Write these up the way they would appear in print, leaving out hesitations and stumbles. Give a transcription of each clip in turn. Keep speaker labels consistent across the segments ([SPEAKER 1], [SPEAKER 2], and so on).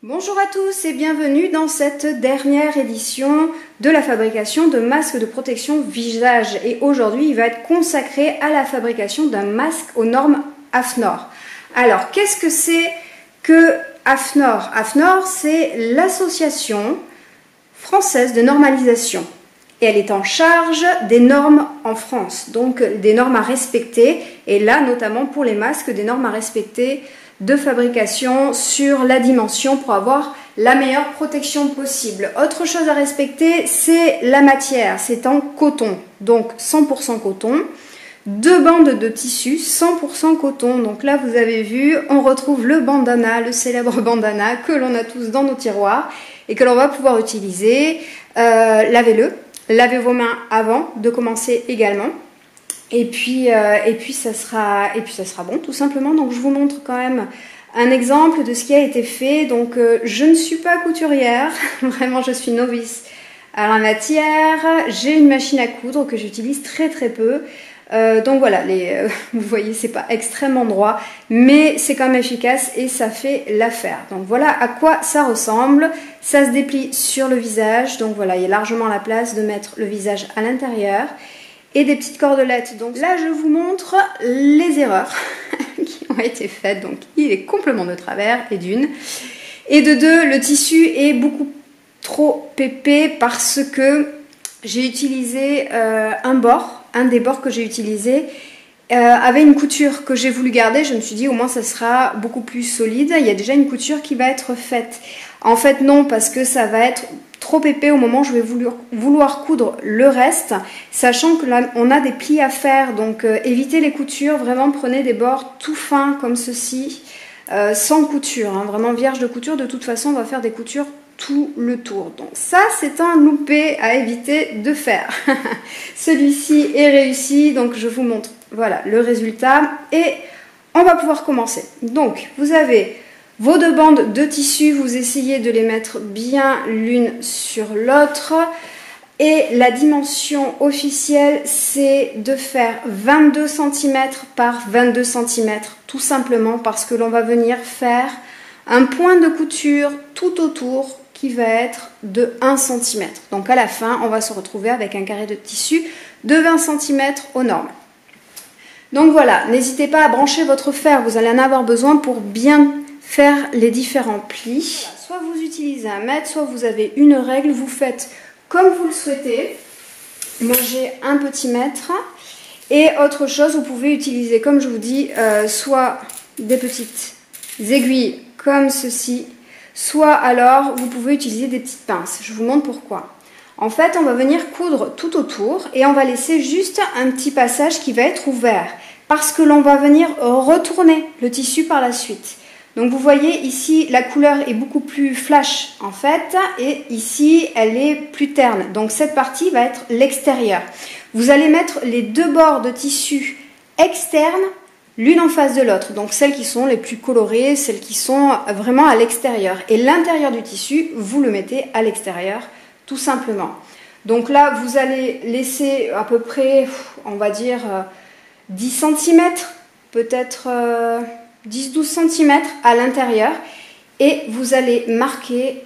[SPEAKER 1] Bonjour à tous et bienvenue dans cette dernière édition de la fabrication de masques de protection visage. Et aujourd'hui, il va être consacré à la fabrication d'un masque aux normes AFNOR. Alors, qu'est-ce que c'est que AFNOR? AFNOR, c'est l'association française de normalisation. Et elle est en charge des normes en France, donc des normes à respecter. Et là, notamment pour les masques, des normes à respecter de fabrication sur la dimension pour avoir la meilleure protection possible. Autre chose à respecter, c'est la matière. C'est en coton, donc 100% coton. 2 bandes de tissu 100% coton. Donc là, vous avez vu, on retrouve le bandana, le célèbre bandana que l'on a tous dans nos tiroirs et que l'on va pouvoir utiliser. Lavez-le, lavez vos mains avant de commencer également. Et puis ça sera bon tout simplement. Donc je vous montre quand même un exemple de ce qui a été fait. Donc je ne suis pas couturière, vraiment je suis novice à la matière. J'ai une machine à coudre que j'utilise très peu. Donc voilà, vous voyez, c'est pas extrêmement droit, mais c'est quand même efficace et ça fait l'affaire. Donc voilà à quoi ça ressemble. Ça se déplie sur le visage. Donc voilà, il y a largement la place de mettre le visage à l'intérieur. Et des petites cordelettes. Donc là, je vous montre les erreurs qui ont été faites. Donc il est complètement de travers, et d'une. Et de deux, le tissu est beaucoup trop épais parce que j'ai utilisé un des bords que j'ai utilisé avait une couture que j'ai voulu garder. Je me suis dit au moins ça sera beaucoup plus solide. Il y a déjà une couture qui va être faite. En fait non, parce que ça va être trop épais au moment où je vais vouloir coudre le reste, sachant que là on a des plis à faire, donc évitez les coutures, vraiment prenez des bords tout fins comme ceci, sans couture, hein, vraiment vierge de couture. De toute façon on va faire des coutures tout le tour, donc ça c'est un loupé à éviter de faire. Celui-ci est réussi, donc je vous montre voilà le résultat et on va pouvoir commencer. Donc vous avez vos 2 bandes de tissu, vous essayez de les mettre bien l'une sur l'autre. Et la dimension officielle, c'est de faire 22 cm par 22 cm. Tout simplement parce que l'on va venir faire un point de couture tout autour qui va être de 1 cm. Donc à la fin, on va se retrouver avec un carré de tissu de 20 cm aux normes. Donc voilà, n'hésitez pas à brancher votre fer, vous allez en avoir besoin pour bien faire les différents plis. Voilà, soit vous utilisez un mètre, soit vous avez une règle, vous faites comme vous le souhaitez. Moi j'ai un petit mètre. Et autre chose, vous pouvez utiliser, comme je vous dis, soit des petites aiguilles comme ceci, soit alors vous pouvez utiliser des petites pinces. Je vous montre pourquoi. En fait, on va venir coudre tout autour et on va laisser juste un petit passage qui va être ouvert parce que l'on va venir retourner le tissu par la suite. Donc vous voyez ici la couleur est beaucoup plus flash en fait et ici elle est plus terne. Donc cette partie va être l'extérieur. Vous allez mettre les 2 bords de tissu externes l'une en face de l'autre. Donc celles qui sont les plus colorées, celles qui sont vraiment à l'extérieur. Et l'intérieur du tissu, vous le mettez à l'extérieur tout simplement. Donc là vous allez laisser à peu près, on va dire 10 cm, peut-être 10-12 cm à l'intérieur et vous allez marquer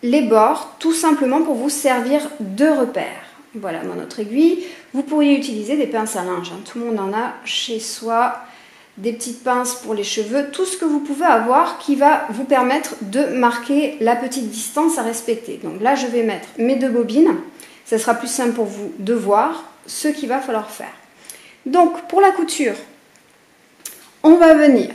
[SPEAKER 1] les bords tout simplement pour vous servir de repère. Voilà notre aiguille. Vous pourriez utiliser des pinces à linge, hein. Tout le monde en a chez soi, des petites pinces pour les cheveux, tout ce que vous pouvez avoir qui va vous permettre de marquer la petite distance à respecter. Donc là je vais mettre mes 2 bobines, ça sera plus simple pour vous de voir ce qu'il va falloir faire. Donc pour la couture, on va venir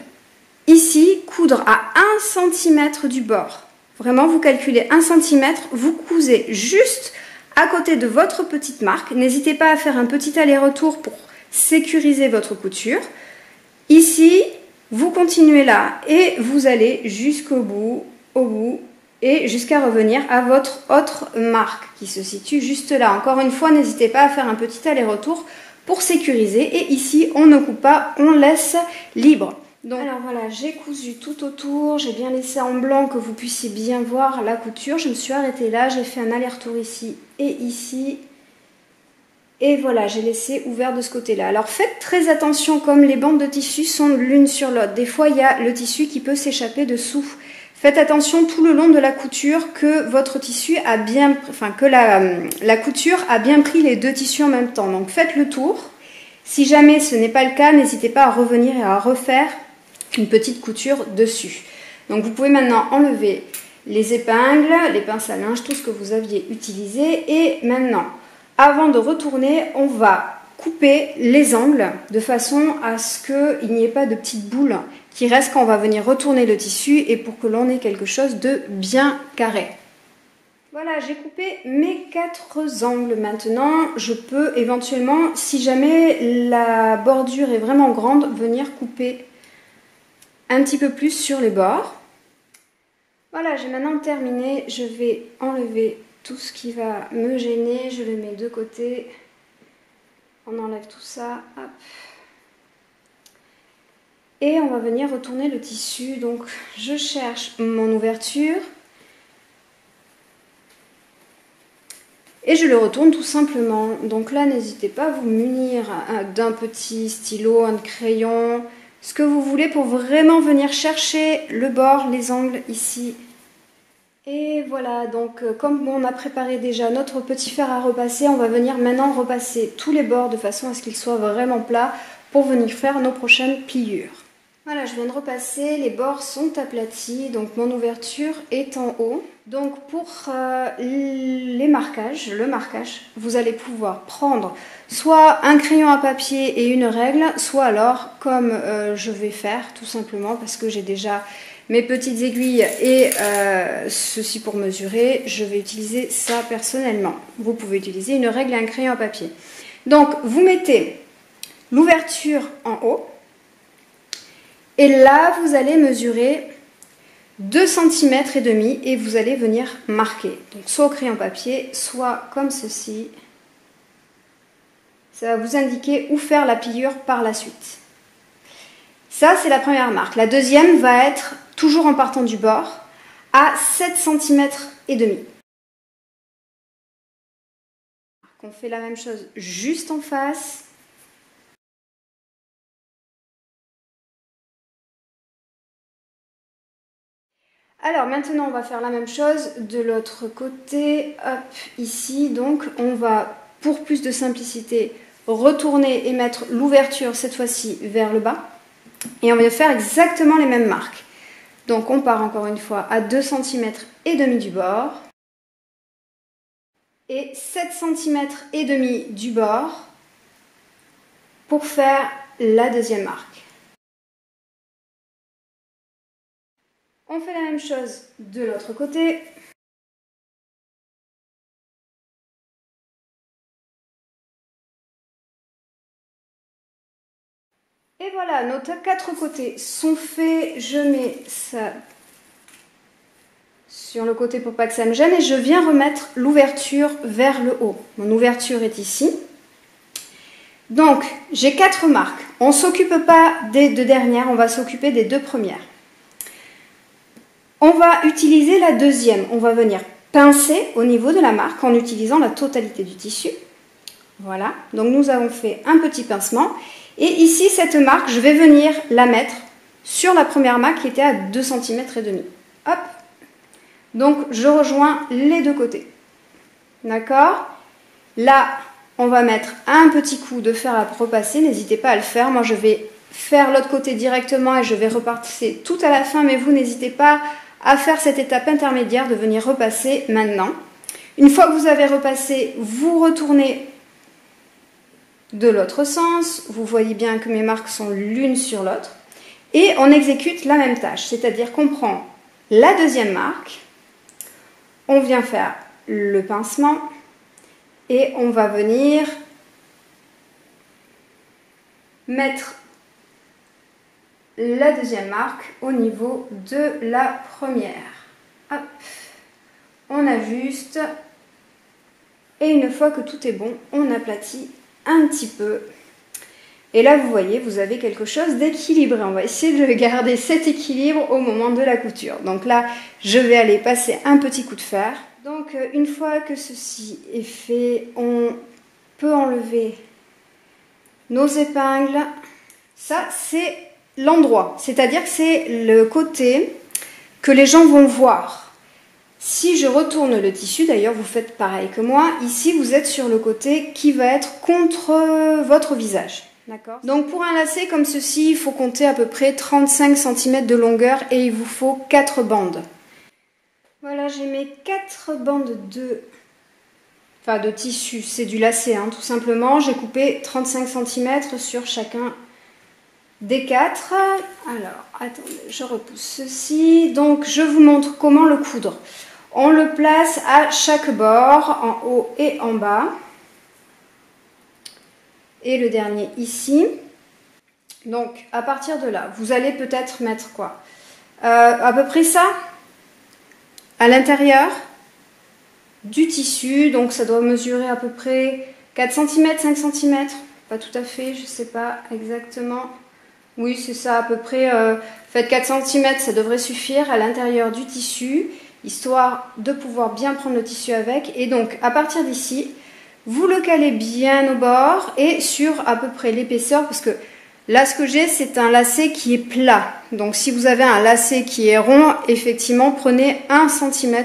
[SPEAKER 1] ici, coudre à 1 cm du bord. Vraiment, vous calculez 1 cm, vous cousez juste à côté de votre petite marque. N'hésitez pas à faire un petit aller-retour pour sécuriser votre couture. Ici, vous continuez là et vous allez jusqu'au bout, au bout, et jusqu'à revenir à votre autre marque qui se situe juste là. Encore une fois, n'hésitez pas à faire un petit aller-retour pour sécuriser. Et ici, on ne coupe pas, on laisse libre. Donc, alors voilà, j'ai cousu tout autour, j'ai bien laissé en blanc que vous puissiez bien voir la couture. Je me suis arrêtée là, j'ai fait un aller-retour ici et ici. Et voilà, j'ai laissé ouvert de ce côté-là. Alors faites très attention, comme les bandes de tissu sont l'une sur l'autre. Des fois, il y a le tissu qui peut s'échapper dessous. Faites attention tout le long de la couture que votre tissu a bien, enfin que la couture a bien pris les deux tissus en même temps. Donc faites le tour. Si jamais ce n'est pas le cas, n'hésitez pas à revenir et à refaire une petite couture dessus. Donc vous pouvez maintenant enlever les épingles, les pinces à linge, tout ce que vous aviez utilisé. Et maintenant, avant de retourner, on va couper les angles de façon à ce qu'il n'y ait pas de petites boules qui restent quand on va venir retourner le tissu et pour que l'on ait quelque chose de bien carré. Voilà, j'ai coupé mes 4 angles maintenant. Je peux éventuellement, si jamais la bordure est vraiment grande, venir couper un petit peu plus sur les bords. Voilà, j'ai maintenant terminé. Je vais enlever tout ce qui va me gêner. Je le mets de côté. On enlève tout ça. Hop. Et on va venir retourner le tissu. Donc, je cherche mon ouverture. Et je le retourne tout simplement. Donc là, n'hésitez pas à vous munir d'un petit stylo, un crayon, ce que vous voulez pour vraiment venir chercher le bord, les angles ici. Et voilà, donc comme on a préparé déjà notre petit fer à repasser, on va venir maintenant repasser tous les bords de façon à ce qu'ils soient vraiment plats pour venir faire nos prochaines pliures. Voilà, je viens de repasser, les bords sont aplatis, donc mon ouverture est en haut. Donc pour le marquage, vous allez pouvoir prendre soit un crayon à papier et une règle, soit alors comme je vais faire tout simplement parce que j'ai déjà mes petites aiguilles et ceci pour mesurer, je vais utiliser ça personnellement. Vous pouvez utiliser une règle et un crayon à papier. Donc vous mettez l'ouverture en haut. Et là, vous allez mesurer 2,5 cm et vous allez venir marquer. Donc, soit au crayon papier, soit comme ceci. Ça va vous indiquer où faire la pliure par la suite. Ça, c'est la première marque. La deuxième va être, toujours en partant du bord, à 7,5 cm. On fait la même chose juste en face. Alors maintenant on va faire la même chose de l'autre côté, hop, ici, donc on va, pour plus de simplicité, retourner et mettre l'ouverture cette fois-ci vers le bas. Et on va faire exactement les mêmes marques. Donc on part encore une fois à 2,5 cm du bord. Et 7,5 cm du bord pour faire la deuxième marque. On fait la même chose de l'autre côté. Et voilà, nos 4 côtés sont faits. Je mets ça sur le côté pour pas que ça me gêne et je viens remettre l'ouverture vers le haut. Mon ouverture est ici. Donc, j'ai 4 marques. On ne s'occupe pas des 2 dernières, on va s'occuper des 2 premières. On va utiliser la deuxième. On va venir pincer au niveau de la marque en utilisant la totalité du tissu. Voilà, donc nous avons fait un petit pincement. Et ici, cette marque, je vais venir la mettre sur la première marque qui était à 2,5 cm. Hop. Donc, je rejoins les 2 côtés. D'accord? Là, on va mettre un petit coup de fer à repasser. N'hésitez pas à le faire. Moi, je vais faire l'autre côté directement et je vais repasser tout à la fin. Mais vous, n'hésitez pas à faire cette étape intermédiaire de venir repasser maintenant. Une fois que vous avez repassé, vous retournez de l'autre sens. Vous voyez bien que mes marques sont l'une sur l'autre. Et on exécute la même tâche, c'est-à-dire qu'on prend la deuxième marque, on vient faire le pincement et on va venir mettre la deuxième marque au niveau de la première. Hop. On ajuste et une fois que tout est bon, on aplatit un petit peu. Et là, vous voyez, vous avez quelque chose d'équilibré. On va essayer de garder cet équilibre au moment de la couture. Donc là, je vais aller passer un petit coup de fer. Donc, une fois que ceci est fait, on peut enlever nos épingles. Ça, c'est l'endroit. C'est-à-dire que c'est le côté que les gens vont voir. Si je retourne le tissu, d'ailleurs vous faites pareil que moi, ici vous êtes sur le côté qui va être contre votre visage. D'accord. Donc pour un lacet comme ceci, il faut compter à peu près 35 cm de longueur et il vous faut 4 bandes. Voilà, j'ai mes 4 bandes de tissu, c'est du lacet hein, tout simplement. J'ai coupé 35 cm sur chacun des 4. Alors, attendez, je repousse ceci. Donc je vous montre comment le coudre. On le place à chaque bord, en haut et en bas. Et le dernier ici. Donc à partir de là, vous allez peut-être mettre quoi à peu près ça à l'intérieur du tissu. Donc ça doit mesurer à peu près 4 cm, 5 cm. Pas tout à fait, je ne sais pas exactement. Oui, c'est ça à peu près. Faites 4 cm, ça devrait suffire à l'intérieur du tissu, histoire de pouvoir bien prendre le tissu avec. Et donc à partir d'ici, vous le calez bien au bord et sur à peu près l'épaisseur, parce que là ce que j'ai c'est un lacet qui est plat. Donc si vous avez un lacet qui est rond, effectivement prenez 1 cm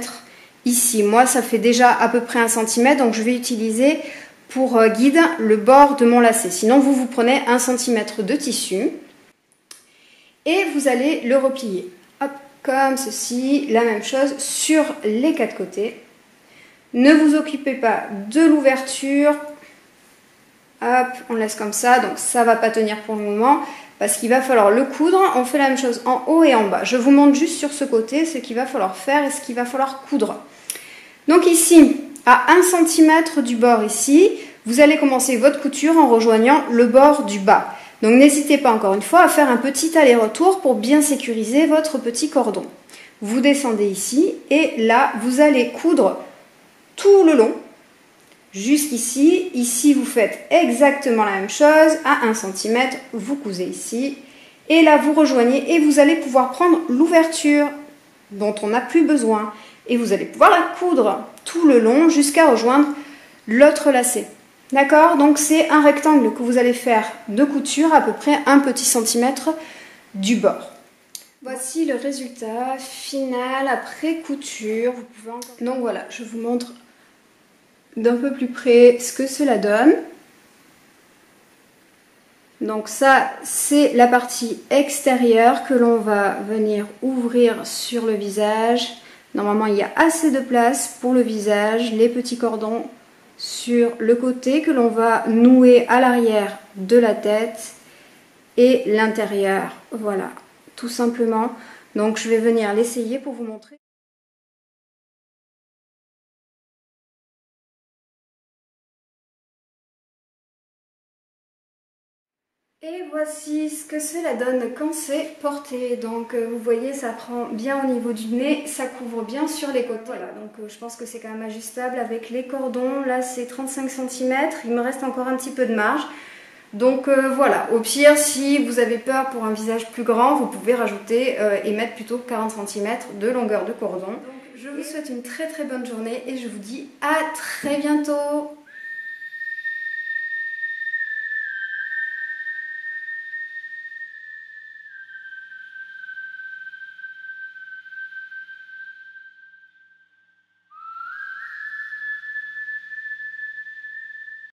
[SPEAKER 1] ici. Moi ça fait déjà à peu près 1 cm, donc je vais utiliser pour guide le bord de mon lacet. Sinon vous prenez 1 cm de tissu et vous allez le replier. Hop, comme ceci, la même chose sur les 4 côtés. Ne vous occupez pas de l'ouverture. Hop, on laisse comme ça. Donc ça va pas tenir pour le moment parce qu'il va falloir le coudre. On fait la même chose en haut et en bas. Je vous montre juste sur ce côté ce qu'il va falloir faire et ce qu'il va falloir coudre. Donc ici, à 1 cm du bord ici, vous allez commencer votre couture en rejoignant le bord du bas. Donc n'hésitez pas encore une fois à faire un petit aller-retour pour bien sécuriser votre petit cordon. Vous descendez ici et là, vous allez coudre tout le long, jusqu'ici. Ici, vous faites exactement la même chose. À 1 cm, vous cousez ici. Et là, vous rejoignez et vous allez pouvoir prendre l'ouverture dont on n'a plus besoin. Et vous allez pouvoir la coudre tout le long jusqu'à rejoindre l'autre lacet. D'accord? Donc, c'est un rectangle que vous allez faire de couture à peu près 1 petit centimètre du bord. Voici le résultat final après couture. Vous pouvez encore... Donc voilà, je vous montre d'un peu plus près ce que cela donne. Donc ça, c'est la partie extérieure que l'on va venir ouvrir sur le visage. Normalement, il y a assez de place pour le visage. Les petits cordons sur le côté que l'on va nouer à l'arrière de la tête et l'intérieur. Voilà, tout simplement. Donc je vais venir l'essayer pour vous montrer. Et voici ce que cela donne quand c'est porté. Donc vous voyez, ça prend bien au niveau du nez, ça couvre bien sur les côtés. Voilà, donc je pense que c'est quand même ajustable avec les cordons. Là c'est 35 cm, il me reste encore un petit peu de marge. Donc voilà, au pire si vous avez peur pour un visage plus grand, vous pouvez rajouter et mettre plutôt 40 cm de longueur de cordon. Donc je vous souhaite une très très bonne journée et je vous dis à très bientôt.